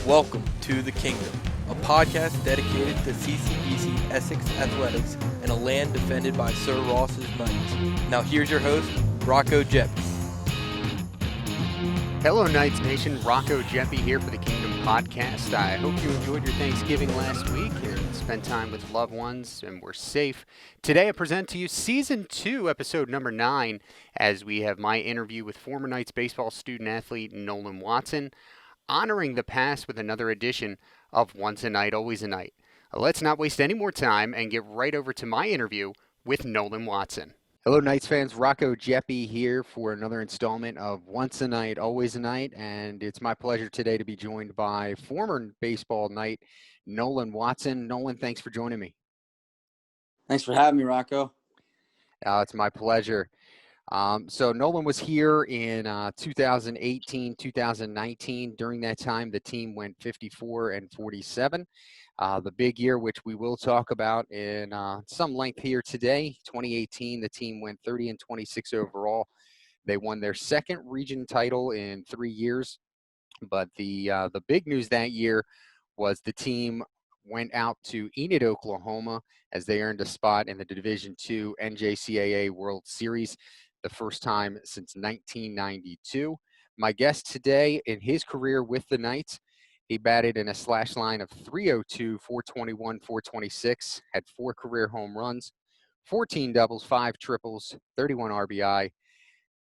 Welcome to The Kingdom, a podcast dedicated to CCBC Essex Athletics and a land defended by Sir Ross's Knights. Now here's your host, Rocco Geppi. Hello, Knights Nation. Rocco Geppi here for the Kingdom Podcast. I hope you enjoyed your Thanksgiving last week and spent time with loved ones and were safe. Today I present to you Season 2, Episode number 9, as we have my interview with former Knights baseball student-athlete Nolan Watson, honoring the past with another edition of Once a Night, Always a Night. Let's not waste any more time and get right over to my interview with Nolan Watson. Hello, Knights fans. Rocco Geppi here for another installment of Once a Night, Always a Night, and it's my pleasure today to be joined by former baseball Knight Nolan Watson. Nolan, thanks for joining me. Thanks for having me, Rocco. It's my pleasure. So Nolan was here in 2018, 2019. During that time, the team went 54-47. The big year, which we will talk about in some length here today, 2018, the team went 30-26 overall. They won their second region title in 3 years. But the big news that year was the team went out to Enid, Oklahoma, as they earned a spot in the Division II NJCAA World Series, the first time since 1992. My guest today, in his career with the Knights, he batted in a slash line of .302, .421, .426, had 4 career home runs, 14 doubles, 5 triples, 31 RBI,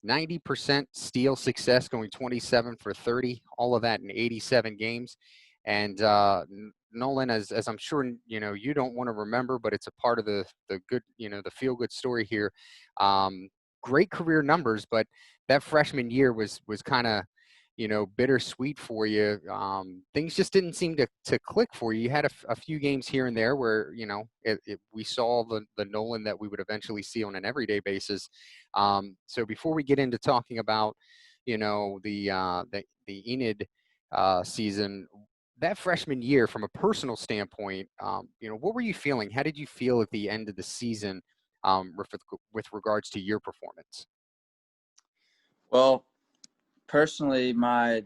90% steal success, going 27 for 30, all of that in 87 games. And Nolan, as I'm sure you don't want to remember, but it's a part of the good, the feel good story here. Great career numbers, but that freshman year was kind of bittersweet for you. Things just didn't seem to click for you. You had a few games here and there where we saw the Nolan that we would eventually see on an everyday basis. So before we get into talking about the Enid season, that freshman year, from a personal standpoint, what were you feeling? How did you feel at the end of the season with regards to your performance? Well, personally, my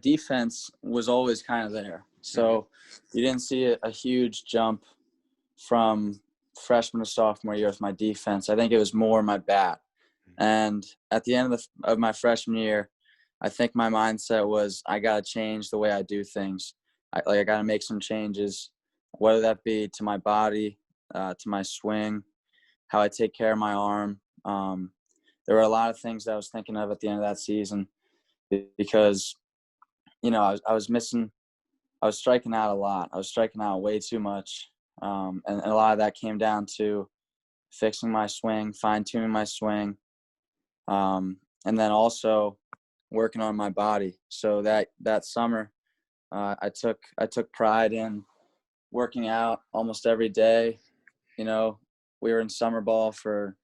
defense was always kind of there. So you didn't see a huge jump from freshman to sophomore year with my defense. I think it was more my bat. And at the end of my freshman year, I think my mindset was I got to change the way I do things. I got to make some changes, whether that be to my body, to my swing, how I take care of my arm. There were a lot of things that I was thinking of at the end of that season because, I was striking out a lot. I was striking out way too much. And a lot of that came down to fixing my swing, fine-tuning my swing, and then also working on my body. So that summer, I took pride in working out almost every day. We were in summer ball for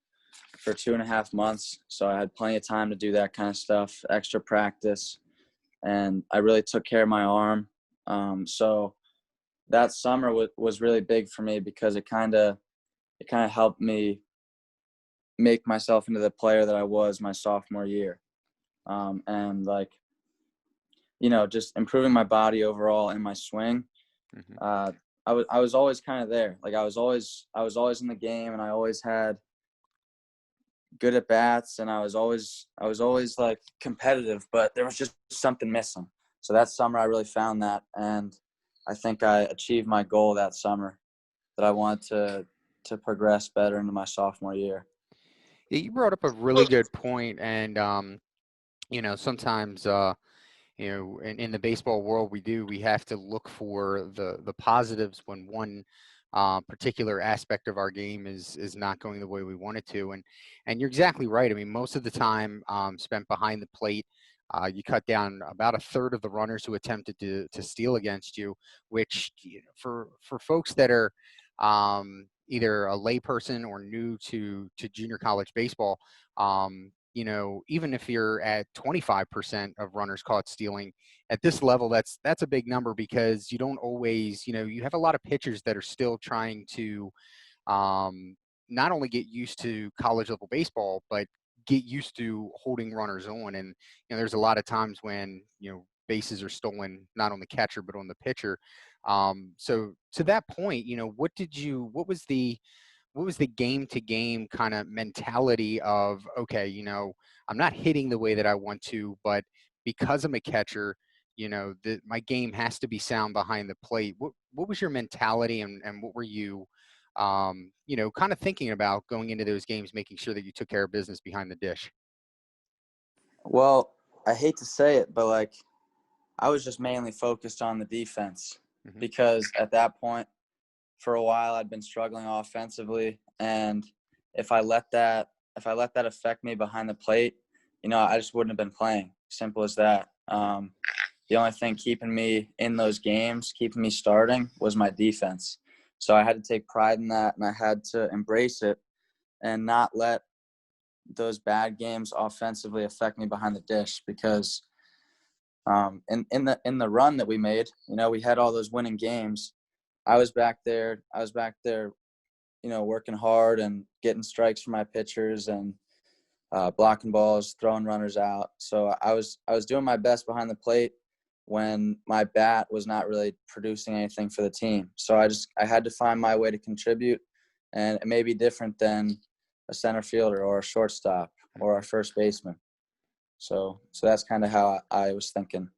2.5 months. So I had plenty of time to do that kind of stuff, extra practice. And I really took care of my arm. So that summer was really big for me because it kind of helped me make myself into the player that I was my sophomore year. And just improving my body overall and my swing. I was always kind of there. Like I was always in the game, and I always had good at bats, and I was always like competitive, but there was just something missing. So that summer I really found that, and I think I achieved my goal that summer, that I wanted to progress better into my sophomore year. Yeah, you brought up a really good point, and sometimes in the baseball world we have to look for the positives when one particular aspect of our game is not going the way we want it to, and you're exactly right. I mean, most of the time spent behind the plate, you cut down about a third of the runners who attempted to steal against you, which for folks that are either a layperson or new to junior college baseball, even if you're at 25% of runners caught stealing at this level, that's a big number, because you don't always, you have a lot of pitchers that are still trying to not only get used to college level baseball, but get used to holding runners on. And there's a lot of times when bases are stolen, not on the catcher, but on the pitcher. So to that point, what was the game to game kind of mentality of, okay, I'm not hitting the way that I want to, but because I'm a catcher, my game has to be sound behind the plate. What was your mentality, and what were you, kind of thinking about going into those games, making sure that you took care of business behind the dish? Well, I hate to say it, but like I was just mainly focused on the defense because at that point, for a while, I'd been struggling offensively, and if I let that affect me behind the plate, I just wouldn't have been playing. Simple as that. The only thing keeping me in those games, keeping me starting, was my defense. So I had to take pride in that, and I had to embrace it and not let those bad games offensively affect me behind the dish, because in the run that we made, we had all those winning games. I was back there, working hard and getting strikes for my pitchers and blocking balls, throwing runners out. So I was doing my best behind the plate when my bat was not really producing anything for the team. So I had to find my way to contribute, and it may be different than a center fielder or a shortstop or a first baseman. So that's kind of how I was thinking.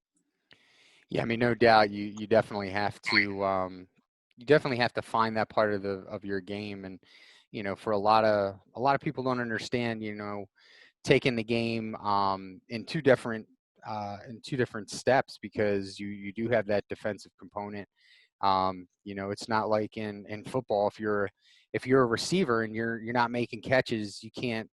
Yeah, I mean, no doubt you definitely have to find that part of your game. And for a lot of people don't understand, taking the game in two different steps, because you do have that defensive component. It's not like in football, if you're a receiver and you're not making catches, you can't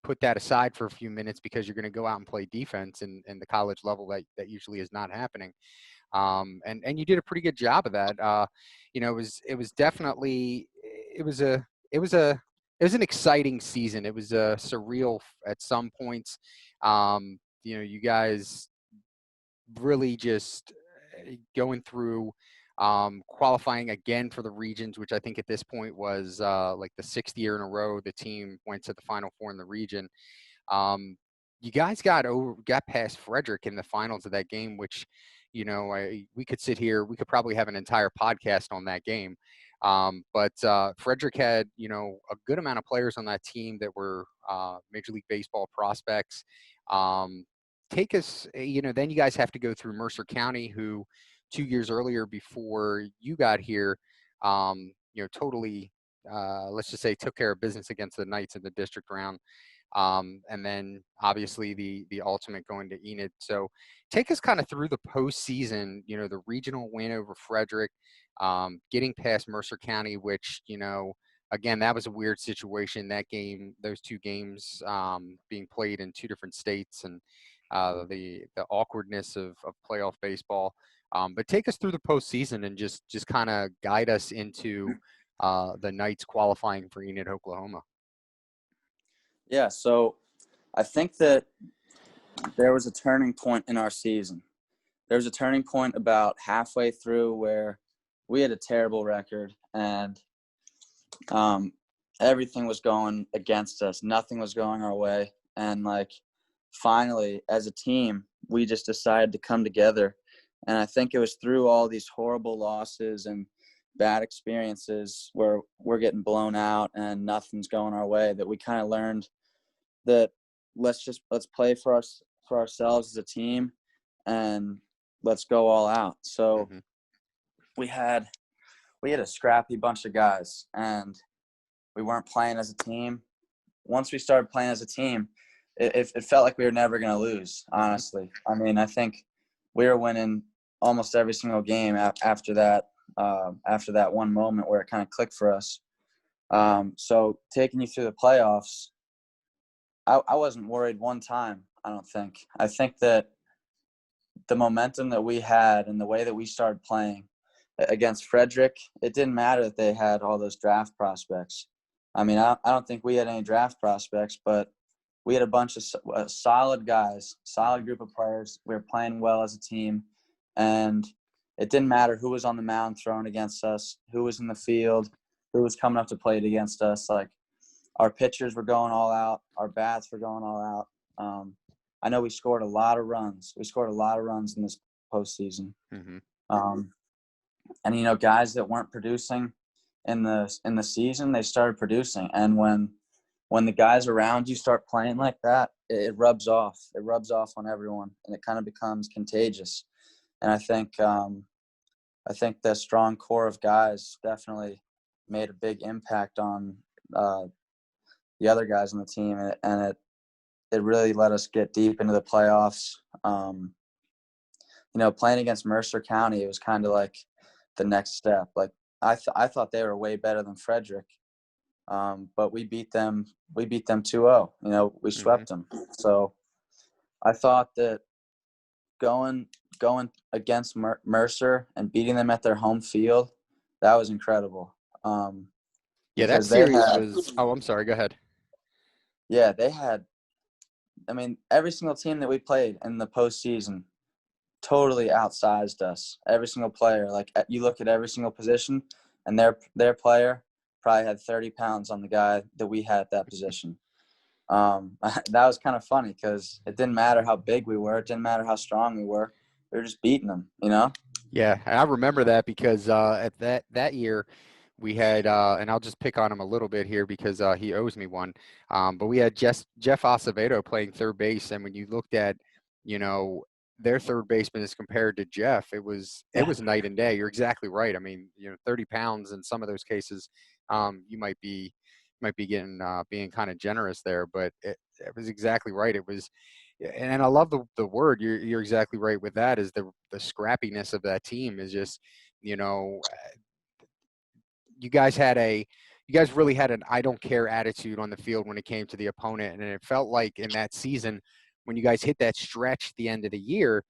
put that aside for a few minutes because you're going to go out and play defense. And the college level, that usually is not happening. And you did a pretty good job of that. It was definitely, it was an exciting season. It was surreal at some points. You guys really just going through qualifying again for the regions, which I think at this point was like the 6th year in a row the team went to the Final Four in the region. You guys got past Frederick in the finals of that game, which, we could sit here, we could probably have an entire podcast on that game. But Frederick had, a good amount of players on that team that were Major League Baseball prospects. Take us, then you guys have to go through Mercer County, who 2 years earlier before you got here, totally, let's just say, took care of business against the Knights in the district round. And then obviously the ultimate going to Enid. So take us kind of through the postseason, the regional win over Frederick, getting past Mercer County, which, again, that was a weird situation. That game, those two games being played in two different states, and the awkwardness of playoff baseball. But take us through the postseason and just kind of guide us into the Knights qualifying for Enid, Oklahoma. Yeah, so I think that there was a turning point in our season. There was a turning point about halfway through where we had a terrible record, and everything was going against us. Nothing was going our way. And, finally, as a team, we just decided to come together. And I think it was through all these horrible losses and bad experiences where we're getting blown out and nothing's going our way that we kind of learned that let's play for ourselves as a team, and let's go all out. So we had a scrappy bunch of guys, and we weren't playing as a team. Once we started playing as a team, it felt like we were never going to lose, honestly. I mean, I think we were winning almost every single game after that one moment where it kind of clicked for us. So taking you through the playoffs, I wasn't worried one time, I don't think. I think that the momentum that we had and the way that we started playing against Frederick, it didn't matter that they had all those draft prospects. I mean, I don't think we had any draft prospects, but we had a bunch of solid guys, solid group of players. We were playing well as a team, and it didn't matter who was on the mound throwing against us, who was in the field, who was coming up to plate against us. Our pitchers were going all out. Our bats were going all out. I know we scored a lot of runs. We scored a lot of runs in this postseason. Mm-hmm. And you know, guys that weren't producing in the season, they started producing. And when the guys around you start playing like that, it rubs off. It rubs off on everyone, and it kind of becomes contagious. And I think the strong core of guys definitely made a big impact on the other guys on the team, and it really let us get deep into the playoffs. You know, playing against Mercer County, it was kind of like the next step. Like I thought they were way better than Frederick, but we beat them 2-0. You know, we swept them. So I thought that going against Mercer and beating them at their home field, that was incredible. Yeah, that Because they series had, was. Oh, I'm sorry. Go ahead. yeah, they had. I mean, every single team that we played in the postseason totally outsized us. Every single player, like you look at every single position, and their player probably had 30 pounds on the guy that we had at that position. That was kind of funny because it didn't matter how big we were. It didn't matter how strong we were. We were just beating them, you know? Yeah, I remember that because at that year we had, and I'll just pick on him a little bit here because he owes me one. But we had Jeff Acevedo playing third base, and when you looked at, you know, their third baseman as compared to Jeff, it was night and day. You're exactly right. I mean, you know, 30 pounds in some of those cases, you might be getting being kind of generous there, but it was exactly right. It was. And I love the word. You're exactly right with that. Is the scrappiness of that team is just, you know, you guys really had an I don't care attitude on the field when it came to the opponent, and it felt like in that season when you guys hit that stretch at the end of the year,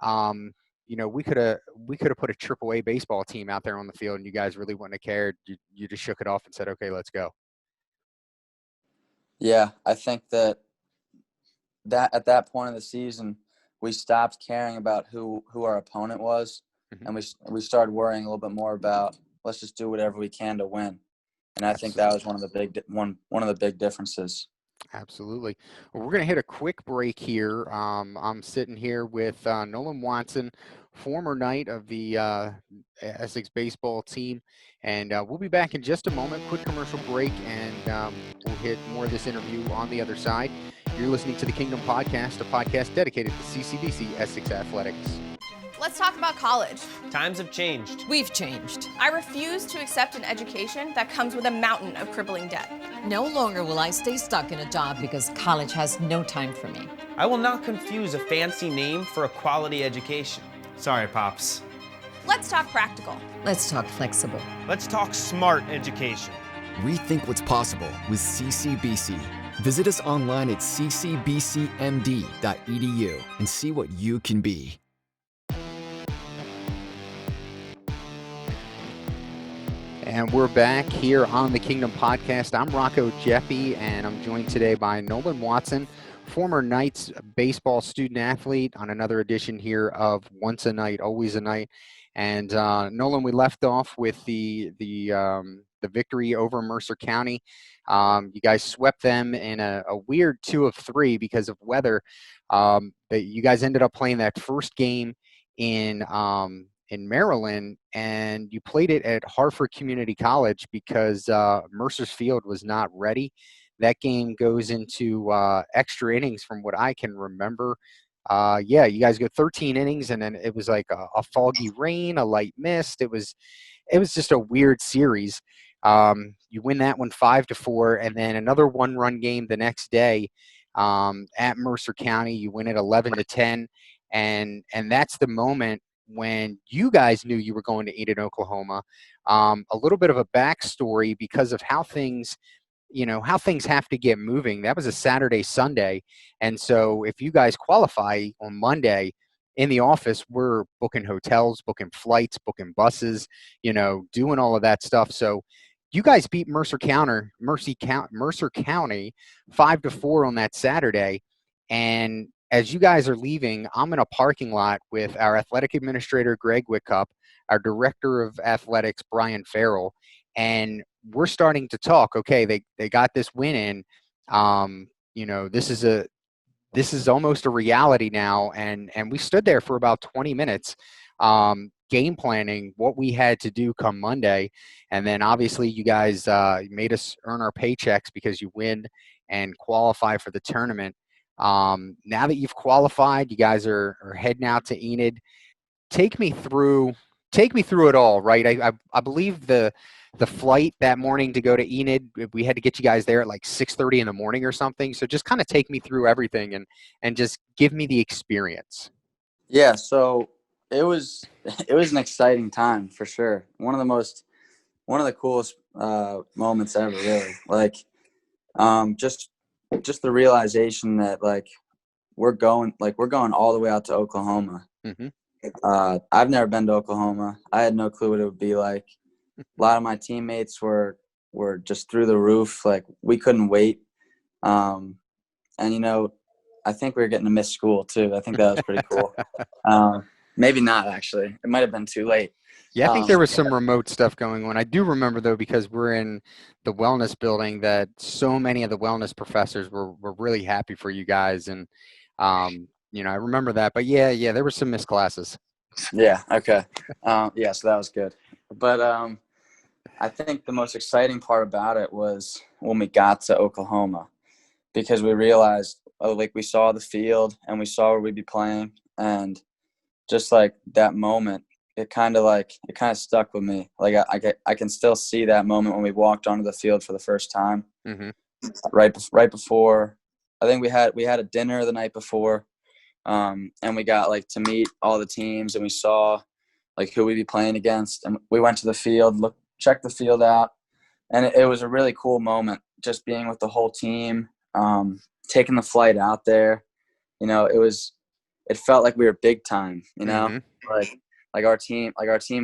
you know, we could have put a AAA baseball team out there on the field, and you guys really wouldn't have cared. You just shook it off and said, okay, let's go. Yeah, I think that at that point of the season, we stopped caring about who our opponent was, and we started worrying a little bit more about let's just do whatever we can to win. And I think that was one of the big differences. Absolutely. Well, we're going to hit a quick break here. I'm sitting here with Nolan Watson, former Knight of the Essex baseball team, and we'll be back in just a moment. Quick commercial break, and we'll hit more of this interview on the other side. You're listening to the Kingdom Podcast, a podcast dedicated to CCBC Essex Athletics. Let's talk about college. Times have changed. We've changed. I refuse to accept an education that comes with a mountain of crippling debt. No longer will I stay stuck in a job because college has no time for me. I will not confuse a fancy name for a quality education. Sorry, Pops. Let's talk practical. Let's talk flexible. Let's talk smart education. Rethink what's possible with CCBC. Visit us online at ccbcmd.edu and see what you can be. And we're back here on the Kingdom Podcast. I'm Rocco Geppi, and I'm joined today by Nolan Watson, former Knights baseball student athlete, on another edition here of Once a Night, Always a Night. And Nolan, we left off with the victory over Mercer County. You guys swept them in a weird 2 of 3 because of weather. You guys ended up playing that first game in Maryland, and you played it at Hartford Community College because Mercer's Field was not ready. That game goes into extra innings from what I can remember. You guys go 13 innings, and then it was like a foggy rain, a light mist. It was just a weird series. You win that one 5-4, and then another 1-run game the next day at Mercer County. You win it 11-10, and that's the moment when you guys knew you were going to Eden, Oklahoma. A little bit of a backstory because of how things have to get moving. That was a Saturday, Sunday. And so if you guys qualify on Monday in the office, we're booking hotels, booking flights, booking buses, doing all of that stuff. So you guys beat Mercer County 5-4 on that Saturday. And as you guys are leaving, I'm in a parking lot with our athletic administrator, Greg Wickup, our director of athletics, Brian Farrell, and we're starting to talk. Okay, they got this win in. this is almost a reality now. And we stood there for about 20 minutes, game planning what we had to do come Monday. And then obviously you guys made us earn our paychecks because you win and qualify for the tournament. Now that you've qualified, you guys are heading out to Enid. Take me through it all, right? I believe the flight that morning to go to Enid, we had to get you guys there at like 6:30 in the morning or something. So just kind of take me through everything and just give me the experience. Yeah, so it was it was an exciting time for sure. One of the coolest moments ever, really. Like, just the realization that we're going all the way out to Oklahoma. Mm-hmm. I've never been to Oklahoma. I had no clue what it would be like. A lot of my teammates were just through the roof. Like, we couldn't wait. And I think we were getting to miss school too. I think that was pretty cool. Maybe not, actually. It might have been too late. Yeah, I think there was some remote stuff going on. I do remember, though, because we're in the wellness building, that so many of the wellness professors were really happy for you guys. And, I remember that. But, yeah, there were some missed classes. Yeah, okay. Yeah, so that was good. But I think the most exciting part about it was when we got to Oklahoma, because we realized, we saw the field and we saw where we'd be playing. And just like that moment, it kind of stuck with me. Like, I can still see that moment when we walked onto the field for the first time. Mm-hmm. Right before, I think we had a dinner the night before, and we got to meet all the teams, and we saw who we'd be playing against, and we went to the field, checked the field out, and it was a really cool moment, just being with the whole team, taking the flight out there. It felt like we were big time. Mm-hmm. Like our team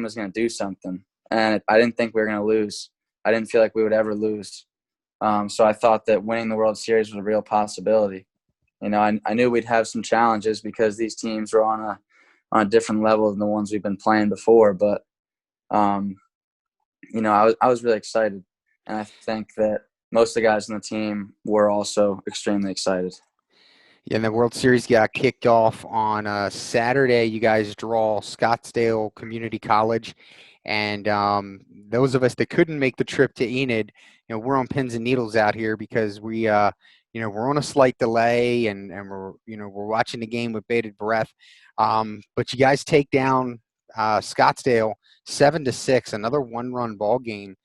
was going to do something, and I didn't think we were going to lose. I didn't feel like we would ever lose. So I thought that winning the World Series was a real possibility. I knew we'd have some challenges because these teams were on a different level than the ones we've been playing before. But, I was really excited, and I think that most of the guys on the team were also extremely excited. Yeah, and the World Series got kicked off on Saturday. You guys draw Scottsdale Community College. And those of us that couldn't make the trip to Enid, we're on pins and needles out here because we're on a slight delay and we're watching the game with bated breath. But you guys take down Scottsdale 7-6, another one-run ball game.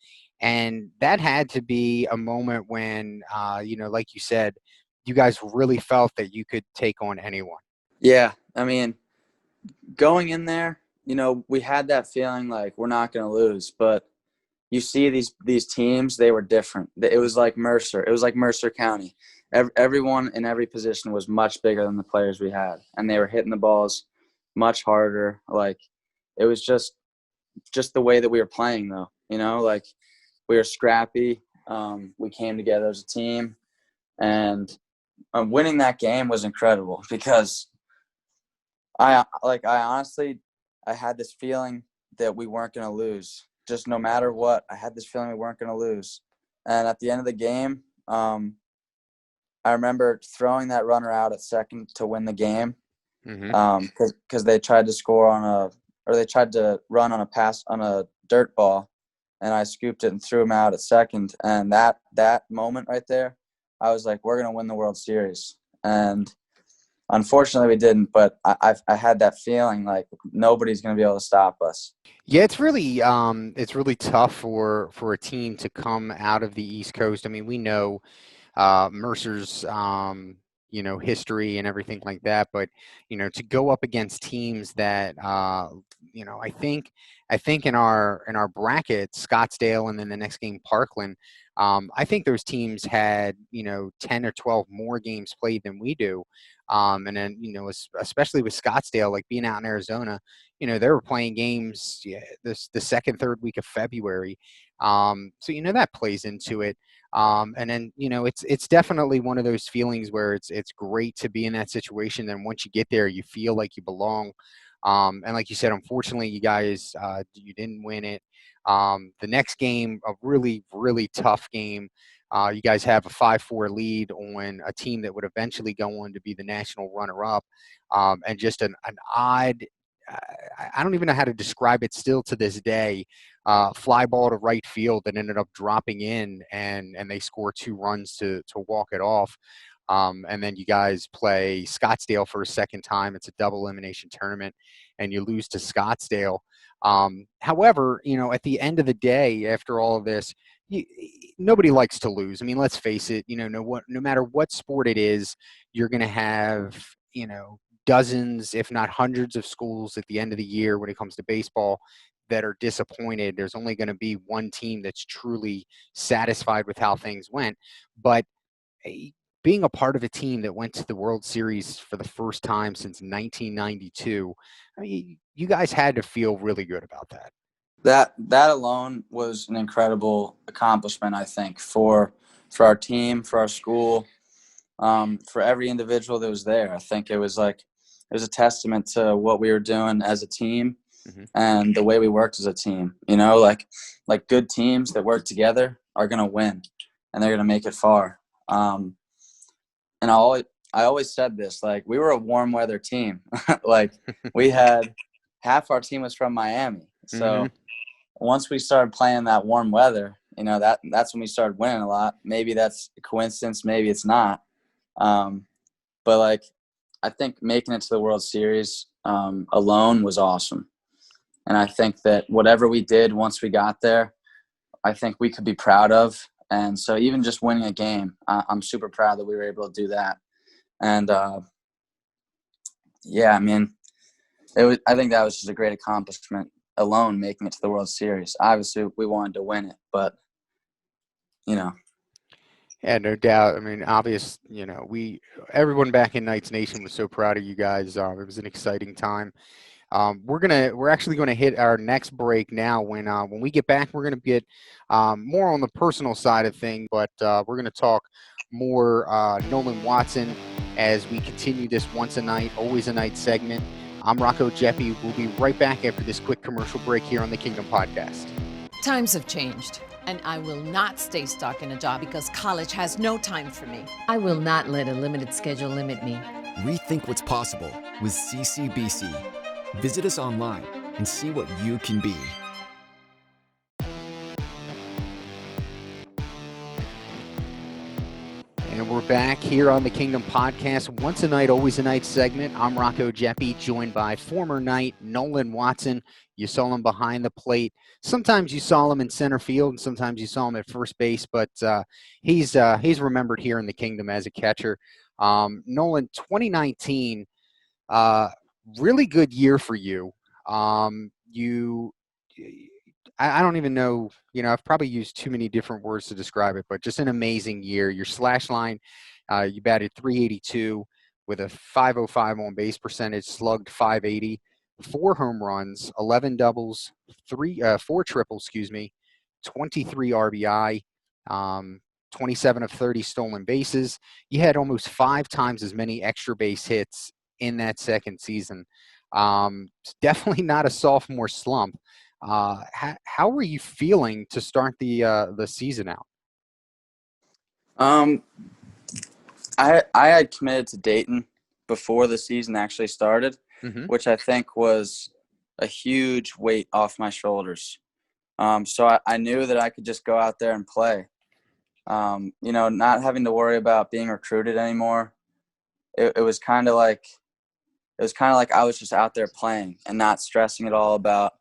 And that had to be a moment when, like you said, you guys really felt that you could take on anyone. Yeah, I mean, going in there, we had that feeling like we're not going to lose, but you see these teams, they were different. It was like Mercer. It was like Mercer County. Everyone in every position was much bigger than the players we had, and they were hitting the balls much harder. It was just the way that we were playing, though. We were scrappy. We came together as a team, and winning that game was incredible because I honestly had this feeling that we weren't going to lose. Just no matter what, I had this feeling we weren't going to lose. And at the end of the game, I remember throwing that runner out at second to win the game, because they tried to they tried to run on a pass on a dirt ball, and I scooped it and threw him out at second. And that moment right there, I was like, we're going to win the World Series. And unfortunately we didn't, but I had that feeling like nobody's going to be able to stop us. Yeah, it's really tough for a team to come out of the East Coast. I mean, we know Mercer's history and everything like that, but to go up against teams that I think in our bracket, Scottsdale and then the next game Parkland, I think those teams had 10 or 12 more games played than we do. And then, especially with Scottsdale, like being out in Arizona, they were playing games the second, third week of February. So, that plays into it. And then, it's definitely one of those feelings where it's great to be in that situation. Then once you get there, you feel like you belong. And like you said, unfortunately, you guys, you didn't win it. The next game, a really, really tough game. You guys have a 5-4 lead on a team that would eventually go on to be the national runner-up, and just an odd, I don't even know how to describe it still to this day, fly ball to right field that ended up dropping in, and they score 2 runs to walk it off. And then you guys play Scottsdale for a second time. It's a double elimination tournament, and you lose to Scottsdale. However, at the end of the day, after all of this, nobody likes to lose. I mean, let's face it, no matter what sport it is, you're going to have, dozens, if not hundreds of schools at the end of the year when it comes to baseball that are disappointed. There's only going to be one team that's truly satisfied with how things went. But being a part of a team that went to the World Series for the first time since 1992, I mean, you guys had to feel really good about that. That alone was an incredible accomplishment, I think, for our team, for our school, for every individual that was there. I think it was a testament to what we were doing as a team, and the way we worked as a team. Like good teams that work together are going to win, and they're going to make it far. And I always said this, like, we were a warm weather team. Like, we had half our team was from Miami. So once we started playing that warm weather, that's when we started winning a lot. Maybe that's a coincidence, maybe it's not. But like, I think making it to the World Series alone was awesome. And I think that whatever we did once we got there, I think we could be proud of. And so even just winning a game, I'm super proud that we were able to do that. And yeah, I mean, I think that was just a great accomplishment alone, making it to the World Series. Obviously, we wanted to win it, but Yeah, no doubt. I mean, everyone back in Knights Nation was so proud of you guys. It was an exciting time. We're actually gonna hit our next break now. When we get back, we're gonna get more on the personal side of things, but we're gonna talk more Nolan Watson as we continue this once a night, always a night segment. I'm Rocco Geppi. We'll be right back after this quick commercial break here on the Kingdom Podcast. Times have changed, and I will not stay stuck in a job because college has no time for me. I will not let a limited schedule limit me. Rethink what's possible with CCBC. Visit us online and see what you can be. And we're back here on the Kingdom Podcast. Once a night, always a night segment. I'm Rocco Geppi, joined by former Knight Nolan Watson. You saw him behind the plate. Sometimes you saw him in center field, and sometimes you saw him at first base. But he's remembered here in the Kingdom as a catcher. Nolan, 2019, really good year for you. I don't even know, I've probably used too many different words to describe it, but just an amazing year. Your slash line, you batted .382 with a .505 on base percentage, slugged .580, 4 home runs, 11 doubles, 4 triples, 23 RBI, 27 of 30 stolen bases. You had almost 5 times as many extra base hits in that second season. Definitely not a sophomore slump. How were you feeling to start the season out? I had committed to Dayton before the season actually started, which I think was a huge weight off my shoulders. So I knew that I could just go out there and play. Not having to worry about being recruited anymore. It was kind of like I was just out there playing and not stressing at all about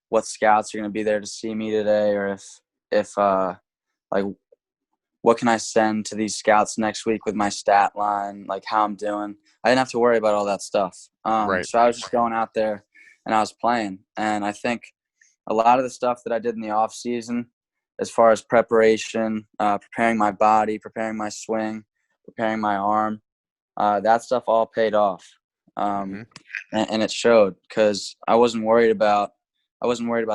what scouts are going to be there to see me today, or if what can I send to these scouts next week with my stat line, like how I'm doing. I didn't have to worry about all that stuff. Right. So I was just going out there and I was playing. And I think a lot of the stuff that I did in the off season, as far as preparation, preparing my body, preparing my swing, preparing my arm, that stuff all paid off. And it showed, because I wasn't worried about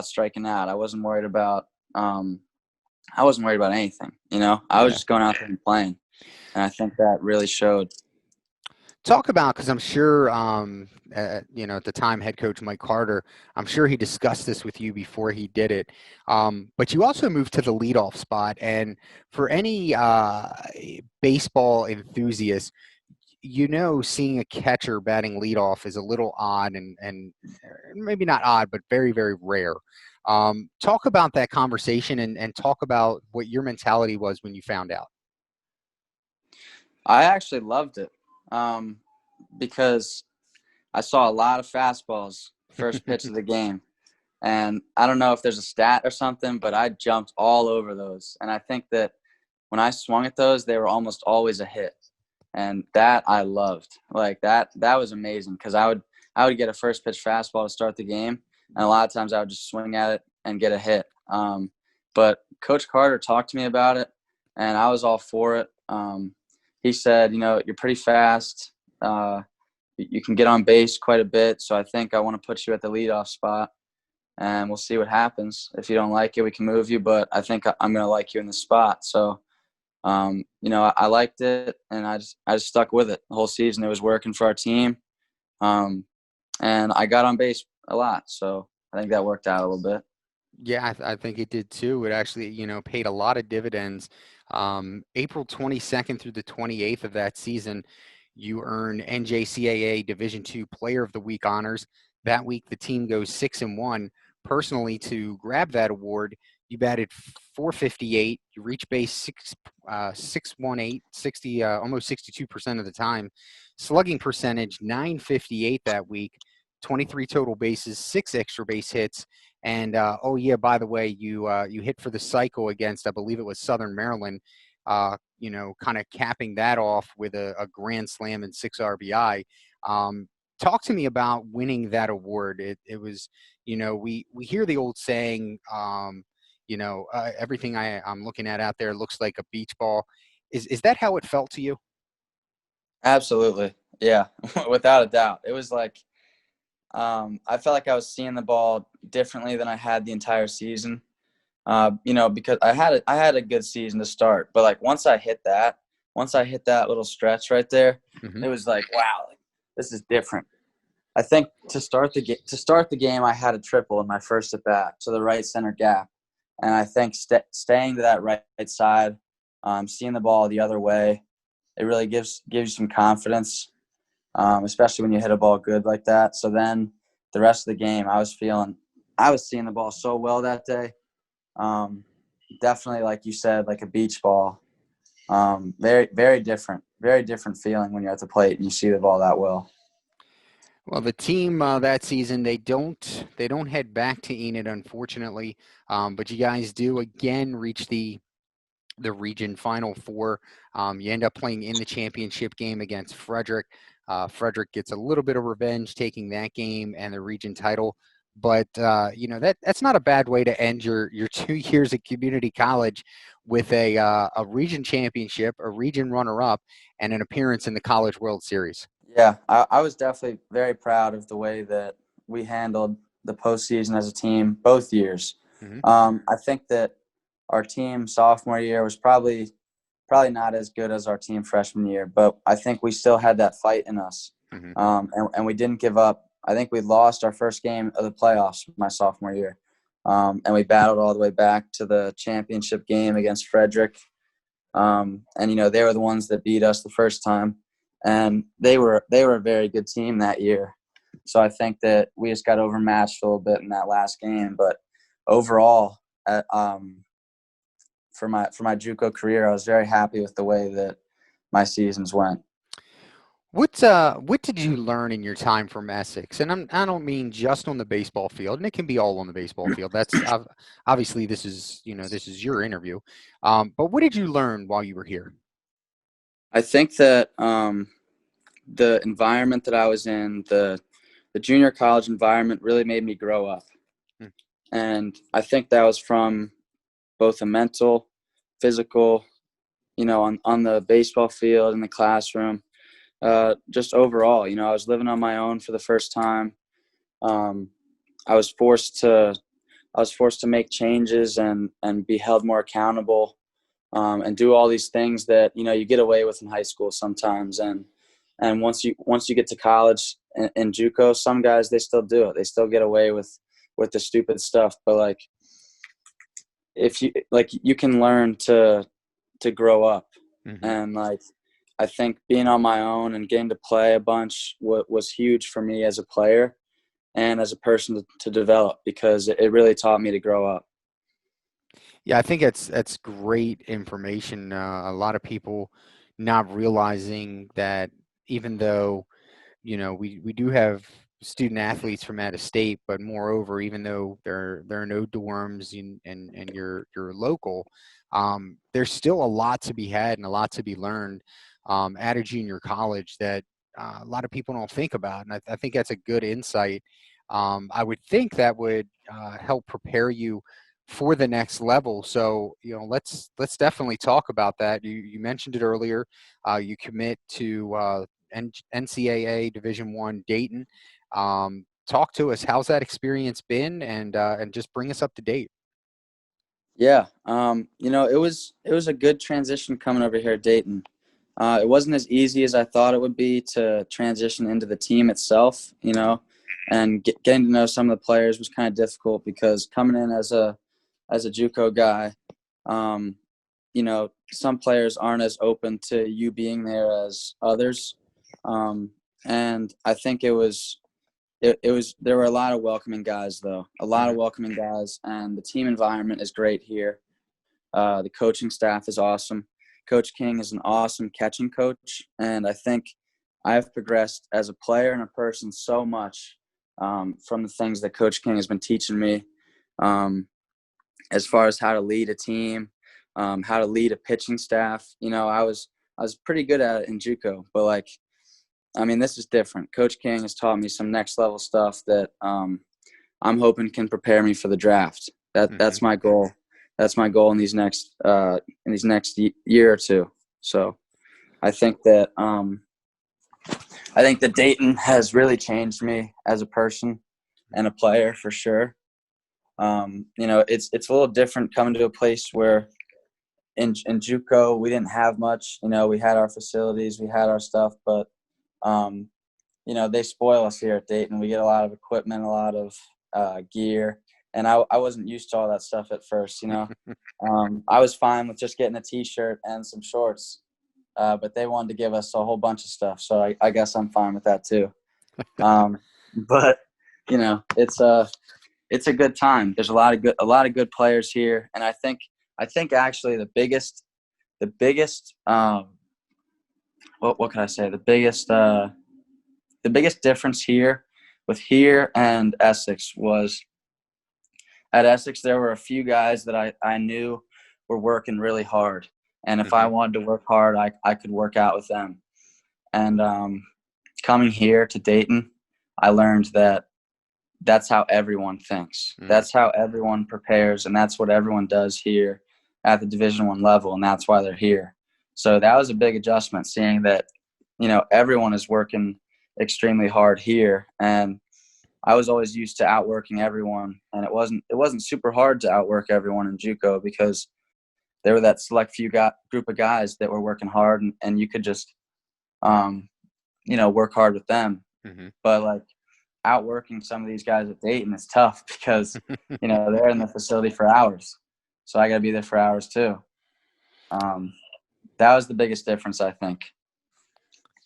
striking out. I wasn't worried about anything. I was just going out there and playing, and I think that really showed. talk about, because I'm sure, at the time, head coach Mike Carter, I'm sure he discussed this with you before he did it. But you also moved to the leadoff spot. And for any baseball enthusiast, seeing a catcher batting leadoff is a little odd and maybe not odd, but very, very rare. Talk about that conversation and talk about what your mentality was when you found out. I actually loved it because I saw a lot of fastballs first pitch of the game. And I don't know if there's a stat or something, but I jumped all over those. And I think that when I swung at those, they were almost always a hit. And that I loved. Like that was amazing because I would get a first pitch fastball to start the game. And a lot of times I would just swing at it and get a hit. But Coach Carter talked to me about it, and I was all for it. He said, you're pretty fast. You can get on base quite a bit. So I think I want to put you at the leadoff spot, and we'll see what happens. If you don't like it, we can move you. But I think I'm going to like you in the spot. So, I liked it, and I just stuck with it the whole season. It was working for our team. And I got on base a lot. So I think that worked out a little bit. Yeah, I think it did too. It actually, paid a lot of dividends. April 22nd through the 28th of that season, you earn NJCAA Division II Player of the Week honors. That week, the team goes 6-1. Personally, to grab that award, you batted .458. You reach base 618, 60, almost 62% of the time. Slugging percentage .958 that week. 23 total bases, 6 extra base hits, and by the way, you hit for the cycle against, I believe it was Southern Maryland. Kind of capping that off with a grand slam and 6 RBI. Talk to me about winning that award. It was, we hear the old saying, everything I'm looking at out there looks like a beach ball. Is that how it felt to you? Absolutely. Yeah, without a doubt. It was like, I felt like I was seeing the ball differently than I had the entire season. Because I had a good season to start, but like once I hit that little stretch right there, It was like, wow, this is different. I think to start the game, I had a triple in my first at bat to the right center gap, and I think staying to that right side, seeing the ball the other way, it really gives you some confidence. Especially when you hit a ball good like that. So then the rest of the game, I was seeing the ball so well that day. Definitely, like you said, like a beach ball. Very, very different feeling when you're at the plate and you see the ball that well. Well, the team that season, they don't head back to Enid, unfortunately. But you guys do again reach the region Final Four. You end up playing in the championship game against Frederick. Frederick gets a little bit of revenge taking that game and the region title. But, that's not a bad way to end your 2 years at community college with a region championship, a region runner-up, and an appearance in the College World Series. Yeah, I was definitely very proud of the way that we handled the postseason as a team both years. Mm-hmm. I think that our team sophomore year was probably not as good as our team freshman year, but I think we still had that fight in us. Mm-hmm. And we didn't give up. I think we lost our first game of the playoffs my sophomore year. And we battled all the way back to the championship game against Frederick. And they were the ones that beat us the first time. And they were a very good team that year. So I think that we just got overmatched a little bit in that last game. But overall, for my JUCO career, I was very happy with the way that my seasons went. What did you learn in your time from Essex? And I don't mean just on the baseball field, and it can be all on the baseball field. That's obviously this is your interview. But what did you learn while you were here? I think that the environment that I was in, the junior college environment, really made me grow up. And I think that was from both a mental, physical, on the baseball field, in the classroom, just overall. I was living on my own for the first time. I was forced to make changes and be held more accountable, and do all these things that you get away with in high school sometimes. And And once you get to college and JUCO, some guys, they still do it. They still get away with the stupid stuff. But like, if you can learn to grow up. Mm-hmm. And like, I think being on my own and getting to play a bunch was huge for me as a player and as a person to develop, because it really taught me to grow up. Yeah, I think that's great information. A lot of people not realizing that, even though, we do have student athletes from out of state, but moreover, even though there are no dorms and you're local, there's still a lot to be had and a lot to be learned at a junior college that a lot of people don't think about. And I think that's a good insight. I would think that would help prepare you for the next level. So, let's definitely talk about that. You mentioned it earlier. You commit to NCAA Division I Dayton. Talk to us. How's that experience been, and just bring us up to date. Yeah, it was a good transition coming over here at Dayton. It wasn't as easy as I thought it would be to transition into the team itself, and getting to know some of the players was kind of difficult, because coming in as a JUCO guy, some players aren't as open to you being there as others. And I think there were a lot of welcoming guys, though, and the team environment is great here. The coaching staff is awesome. Coach King is an awesome catching coach, and I think I've progressed as a player and a person so much from the things that Coach King has been teaching me, as far as how to lead a team, how to lead a pitching staff. I was pretty good at it in JUCO, but this is different. Coach King has taught me some next level stuff that I'm hoping can prepare me for the draft. That's my goal. That's my goal in these next year or two. So I think that Dayton has really changed me as a person and a player, for sure. It's a little different coming to a place where in JUCO we didn't have much. We had our facilities, we had our stuff, but they spoil us here at Dayton. We get a lot of equipment, a lot of gear, and I wasn't used to all that stuff at first. I was fine with just getting a T-shirt and some shorts, but they wanted to give us a whole bunch of stuff, so I guess I'm fine with that too. But it's a good time. There's a lot of good players here, and I think actually the biggest what can I say? The biggest difference here and Essex was, at Essex there were a few guys that I knew were working really hard, and if I wanted to work hard, I could work out with them. And coming here to Dayton, I learned that that's how everyone thinks. That's how everyone prepares, and that's what everyone does here at the Division I level, and that's why they're here. So that was a big adjustment, seeing that, everyone is working extremely hard here. And I was always used to outworking everyone, and it wasn't super hard to outwork everyone in JUCO, because there were that select few group of guys that were working hard, and you could just, work hard with them. But outworking some of these guys at Dayton is tough, because they're in the facility for hours, so I got to be there for hours too. That was the biggest difference, I think.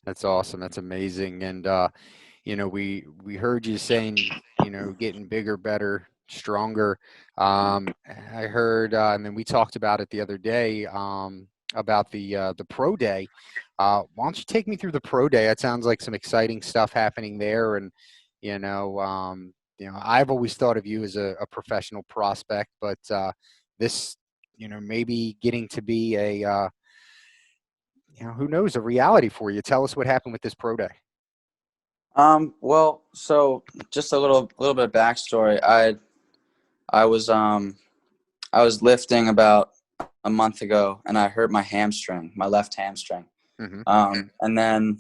That's awesome. That's amazing. And we heard you saying, getting bigger, better, stronger. I heard, and then we talked about it the other day, about the pro day. Why don't you take me through the pro day? That sounds like some exciting stuff happening there. And I've always thought of you as a professional prospect, but this, maybe getting to be a, who knows, a reality for you. Tell us what happened with this pro day. Well, so just a little bit of backstory. I was lifting about a month ago, and I hurt my left hamstring. And then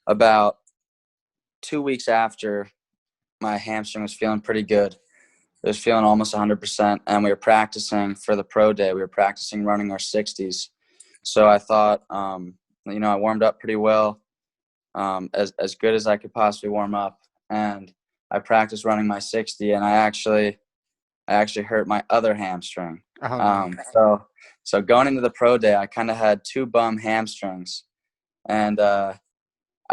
about 2 weeks after, my hamstring was feeling pretty good. It was feeling almost 100%, and we were practicing for the pro day. We were practicing running our 60s. So I thought, I warmed up pretty well. as good as I could possibly warm up. And I practiced running my 60, and I actually hurt my other hamstring. Oh, no. So going into the pro day, I kind of had 2 bum hamstrings, and I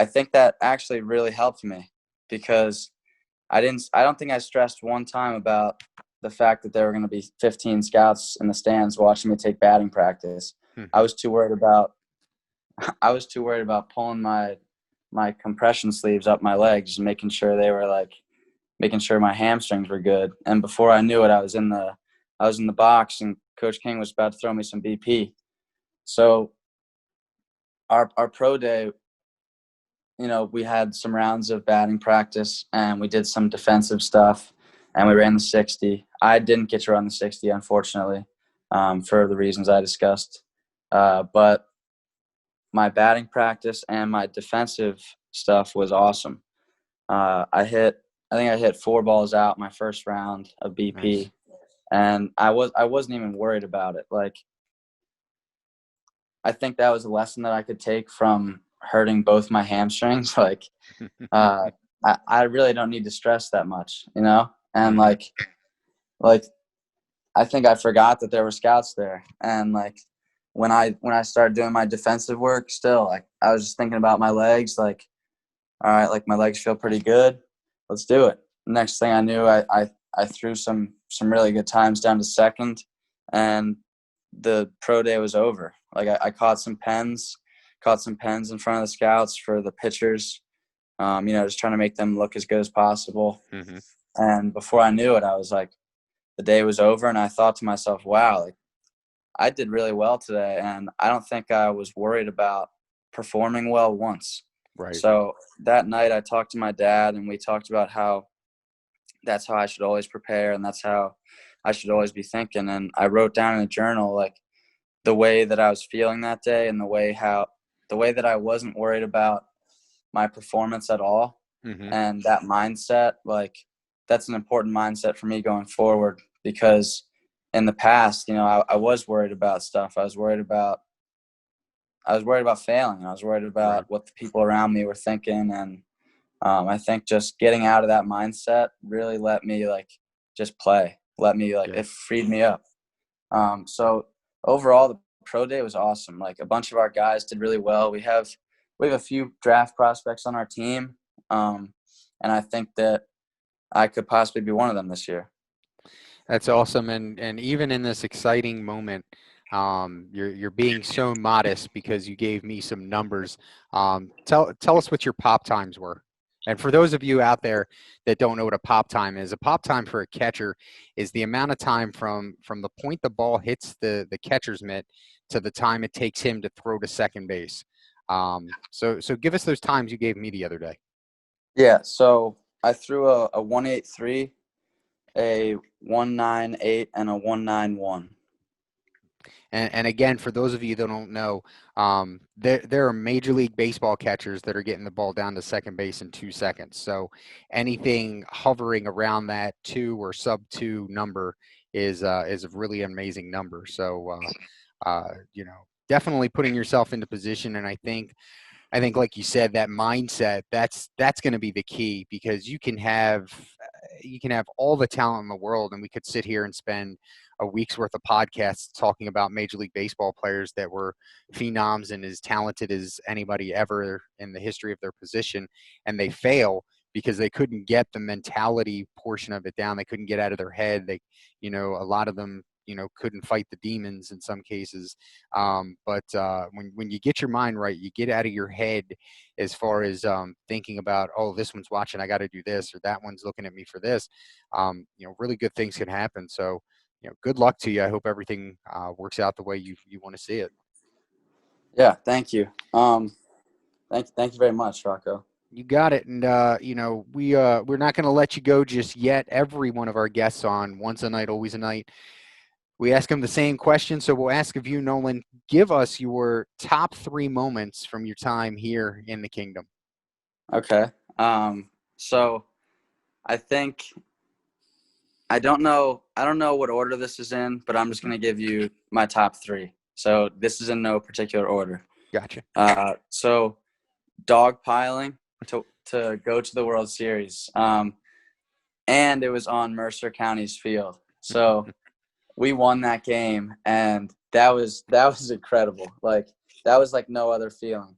think that actually really helped me because I don't think I stressed one time about the fact that there were going to be 15 scouts in the stands watching me take batting practice. I was too worried about pulling my compression sleeves up my legs and making sure my hamstrings were good. And before I knew it, I was in the box, and Coach King was about to throw me some BP. So our pro day, we had some rounds of batting practice, and we did some defensive stuff, and we ran the 60. I didn't get to run the 60, unfortunately, for the reasons I discussed. But my batting practice and my defensive stuff was awesome. I think I hit 4 balls out my first round of BP. Nice. And I wasn't even worried about it. Like, I think that was a lesson that I could take from hurting both my hamstrings. Like, I really don't need to stress that much, And like I think I forgot that there were scouts there. And like when I started doing my defensive work, still, like, I was just thinking about my legs. Like, all right, like, my legs feel pretty good. Let's do it. Next thing I knew, I threw some really good times down to second, and the pro day was over. Like, I caught some pens in front of the scouts for the pitchers, just trying to make them look as good as possible. Mm-hmm. And before I knew it, I was like, the day was over, and I thought to myself, wow, like, I did really well today, and I don't think I was worried about performing well once. Right. So that night I talked to my dad, and we talked about how that's how I should always prepare, and that's how I should always be thinking. And I wrote down in a journal, like, the way that I was feeling that day, and the way that I wasn't worried about my performance at all. Mm-hmm. And that mindset, like, that's an important mindset for me going forward, because in the past, I was worried about stuff. I was worried about failing. I was worried about what the people around me were thinking. And I think just getting out of that mindset really let me, like, just play. It freed me up. So overall, the pro day was awesome. Like, a bunch of our guys did really well. We have a few draft prospects on our team. And I think that I could possibly be one of them this year. That's awesome. And even in this exciting moment, you're being so modest because you gave me some numbers. Tell us what your pop times were. And for those of you out there that don't know what a pop time is, a pop time for a catcher is the amount of time from the point the ball hits the catcher's mitt to the time it takes him to throw to second base. So give us those times you gave me the other day. Yeah, so I threw a 1.83, a 1.98, and a 1.91. And again, for those of you that don't know, there are Major League Baseball catchers that are getting the ball down to second base in 2 seconds. So anything hovering around that 2 or sub 2 number is a really amazing number. So definitely putting yourself into position. And I think like you said, that mindset, that's going to be the key, because you can have all the talent in the world, and we could sit here and spend a week's worth of podcasts talking about Major League Baseball players that were phenoms and as talented as anybody ever in the history of their position, and they fail because they couldn't get the mentality portion of it down. They couldn't get out of their head. They, a lot of them, couldn't fight the demons in some cases. But when you get your mind right, you get out of your head as far as thinking about, oh, this one's watching, I got to do this, or that one's looking at me for this. Really good things can happen. So, good luck to you. I hope everything works out the way you want to see it. Yeah, thank you. Thank you very much, Rocco. You got it. And, we're not going to let you go just yet. Every one of our guests on Once a Night, Always a Night, we ask them the same question. So we'll ask of you, Nolan, give us your top 3 moments from your time here in the Kingdom. Okay. So I think I don't know what order this is in, but I'm just going to give you my top 3. So this is in no particular order. Gotcha. So dogpiling to go to the World Series. And it was on Mercer County's field. So we won that game, and that was incredible. Like, that was like no other feeling.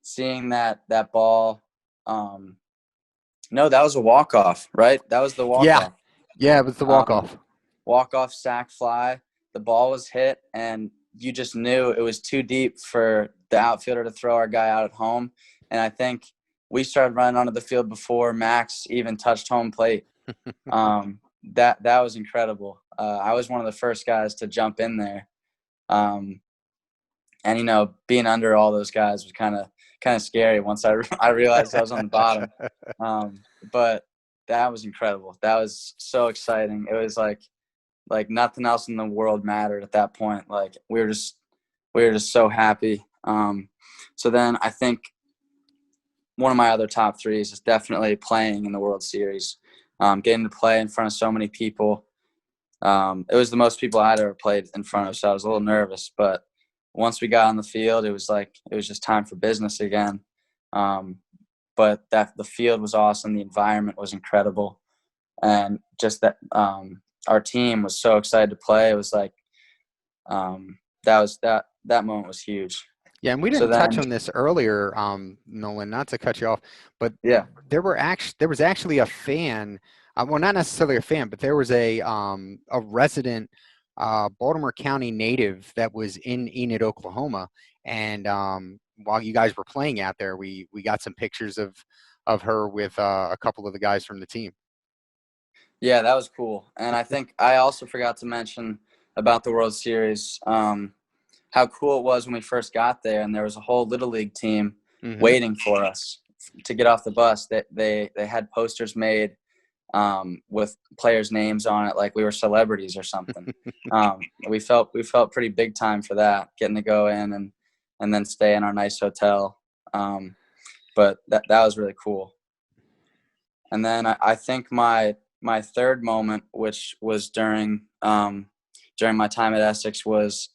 Seeing that ball, no, that was a walk-off, right? That was the walk-off. Yeah, it was the walk-off. Walk-off sac fly. The ball was hit, and you just knew it was too deep for the outfielder to throw our guy out at home. And I think we started running onto the field before Max even touched home plate. That was incredible. I was one of the first guys to jump in there. And, you know, being under all those guys was kind of scary once I realized I was on the bottom. But that was incredible. That was so exciting. It was like nothing else in the world mattered at that point. Like, we were just so happy. So then I think one of my other top threes is definitely playing in the World Series. Getting to play in front of so many people. It was the most people I'd ever played in front of, so I was a little nervous. But once we got on the field, it was just time for business again. But the field was awesome. The environment was incredible. And just that our team was so excited to play. It was like that moment was huge. Yeah, and we didn't touch on this earlier, Nolan, not to cut you off, but yeah, there was actually a fan, well, not necessarily a fan, but there was a resident Baltimore County native that was in Enid, Oklahoma, and while you guys were playing out there, we got some pictures of her with a couple of the guys from the team. Yeah, that was cool. And I think I also forgot to mention about the World Series, how cool it was when we first got there, and there was a whole Little League team waiting for us to get off the bus. They had posters made with players' names on it, like we were celebrities or something. We felt pretty big time for that, getting to go in and then stay in our nice hotel. But that was really cool. And then I think my third moment, which was during my time at Essex, was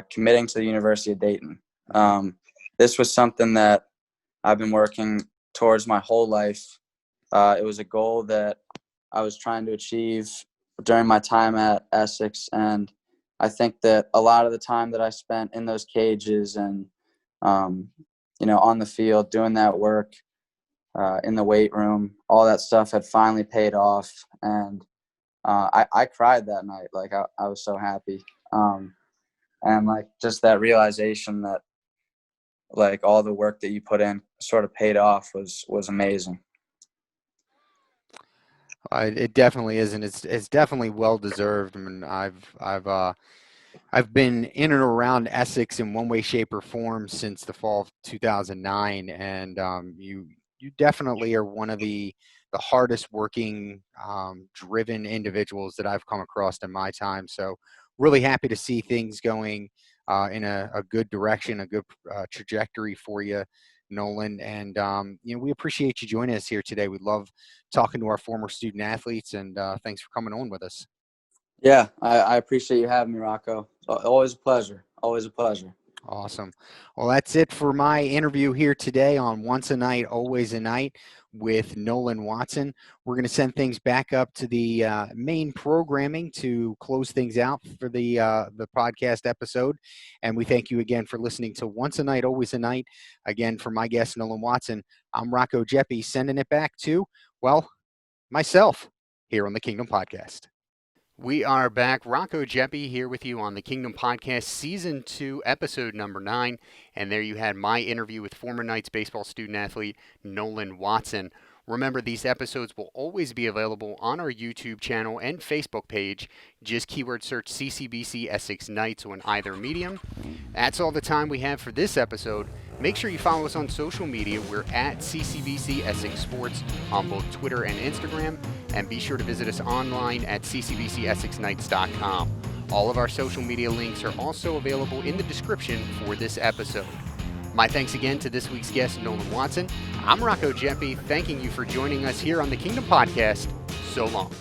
committing to the University of Dayton. This was something that I've been working towards my whole life. It was a goal that I was trying to achieve during my time at Essex, and I think that a lot of the time that I spent in those cages and on the field doing that work, in the weight room, all that stuff had finally paid off, and I cried that night. Like, I was so happy. And like, just that realization that like all the work that you put in sort of paid off was amazing. It definitely is, and it's definitely well deserved. I mean, I've been in and around Essex in one way, shape, or form since the fall of 2009, and you definitely are one of the hardest working, driven individuals that I've come across in my time. So really happy to see things going in a good direction, a good trajectory for you, Nolan. And, we appreciate you joining us here today. We love talking to our former student athletes, and thanks for coming on with us. Yeah, I appreciate you having me, Rocco. Always a pleasure. Always a pleasure. Awesome. Well, that's it for my interview here today on Once a Night, Always a Night with Nolan Watson. We're going to send things back up to the main programming to close things out for the podcast episode. And we thank you again for listening to Once a Night, Always a Night. Again, for my guest, Nolan Watson, I'm Rocco Geppi, sending it back to, well, myself here on the Kingdom Podcast. We are back. Rocco Geppi here with you on the Kingdom Podcast, Season 2, Episode number 9. And there you had my interview with former Knights baseball student athlete Nolan Watson. Remember, these episodes will always be available on our YouTube channel and Facebook page. Just keyword search CCBC Essex Knights on either medium. That's all the time we have for this episode. Make sure you follow us on social media. We're at CCBC Essex Sports on both Twitter and Instagram. And be sure to visit us online at ccbcessexknights.com. All of our social media links are also available in the description for this episode. My thanks again to this week's guest, Nolan Watson. I'm Rocco Geppi, thanking you for joining us here on the Kingdom Podcast. So long.